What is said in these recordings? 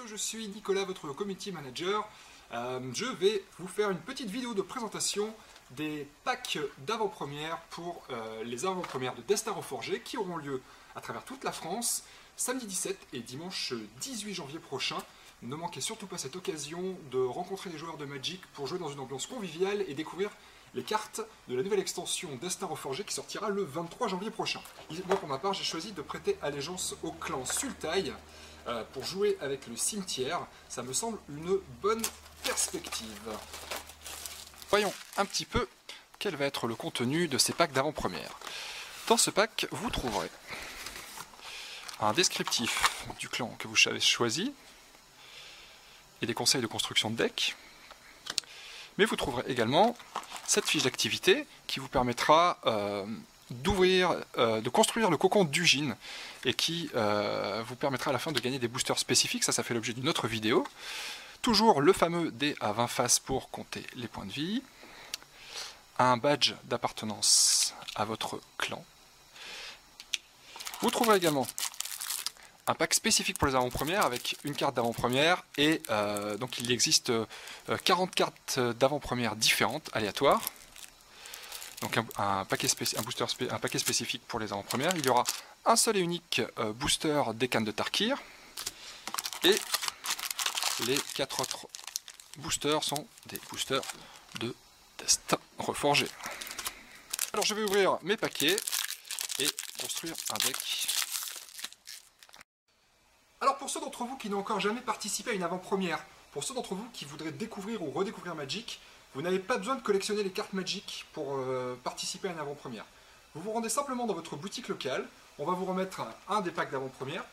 je suis Nicolas, votre community manager. Je vais vous faire une petite vidéo de présentation des packs d'avant-première pour les avant-premières de Destin Reforgé qui auront lieu à travers toute la France, samedi 17 et dimanche 18 janvier prochain. Ne manquez surtout pas cette occasion de rencontrer des joueurs de Magic pour jouer dans une ambiance conviviale et découvrir les cartes de la nouvelle extension Destin Reforgé qui sortira le 23 janvier prochain. Moi pour ma part j'ai choisi de prêter allégeance au clan Sultai pour jouer avec le cimetière. Ça me semble une bonne perspective. Voyons un petit peu quel va être le contenu de ces packs d'avant-première. Dans ce pack vous trouverez un descriptif du clan que vous avez choisi et des conseils de construction de deck. Mais vous trouverez également cette fiche d'activité qui vous permettra de construire le cocon d'Ugine et qui vous permettra à la fin de gagner des boosters spécifiques. Ça fait l'objet d'une autre vidéo. Toujours le fameux dé à 20 faces pour compter les points de vie. Un badge d'appartenance à votre clan. Vous trouverez également un pack spécifique pour les avant-premières avec une carte d'avant-première et donc il existe 40 cartes d'avant-première différentes, aléatoires. Donc un paquet spécifique pour les avant-premières. Il y aura un seul et unique booster des cannes de Tarkir et les 4 autres boosters sont des boosters de Destin Reforgé. Alors je vais ouvrir mes paquets et construire un deck. Alors pour ceux d'entre vous qui n'ont encore jamais participé à une avant-première, pour ceux d'entre vous qui voudraient découvrir ou redécouvrir Magic, vous n'avez pas besoin de collectionner les cartes Magic pour participer à une avant-première. Vous vous rendez simplement dans votre boutique locale, on va vous remettre un des packs d'avant-première,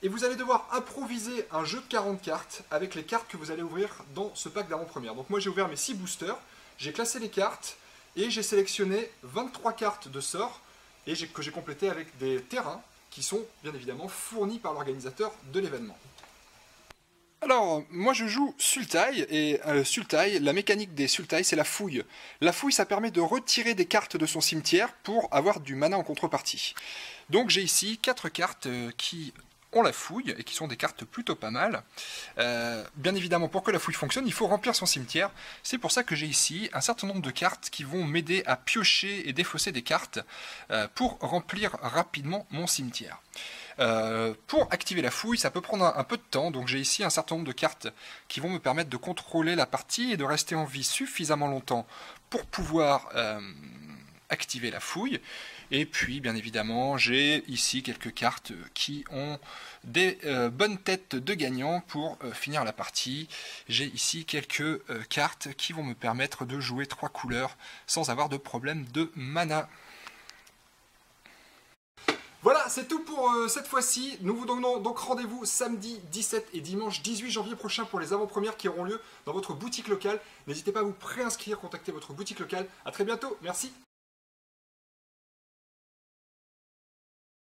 et vous allez devoir improviser un jeu de 40 cartes avec les cartes que vous allez ouvrir dans ce pack d'avant-première. Donc moi j'ai ouvert mes 6 boosters, j'ai classé les cartes, et j'ai sélectionné 23 cartes de sorts, et que j'ai complété avec des terrains, qui sont bien évidemment fournis par l'organisateur de l'événement. Alors, moi je joue Sultai, et Sultai, la mécanique des Sultai, c'est la fouille. La fouille, ça permet de retirer des cartes de son cimetière pour avoir du mana en contrepartie. Donc j'ai ici 4 cartes qui ont la fouille, et qui sont des cartes plutôt pas mal. Bien évidemment, pour que la fouille fonctionne, il faut remplir son cimetière. C'est pour ça que j'ai ici un certain nombre de cartes qui vont m'aider à piocher et défausser des cartes pour remplir rapidement mon cimetière. Pour activer la fouille, ça peut prendre un peu de temps, donc j'ai ici un certain nombre de cartes qui vont me permettre de contrôler la partie et de rester en vie suffisamment longtemps pour pouvoir activer la fouille. Et puis bien évidemment j'ai ici quelques cartes qui ont des bonnes têtes de gagnants pour finir la partie. J'ai ici quelques cartes qui vont me permettre de jouer 3 couleurs sans avoir de problème de mana. Voilà, c'est tout pour cette fois-ci. Nous vous donnons donc rendez-vous samedi 17 et dimanche 18 janvier prochain pour les avant-premières qui auront lieu dans votre boutique locale. N'hésitez pas à vous préinscrire, contacter votre boutique locale. A très bientôt, merci.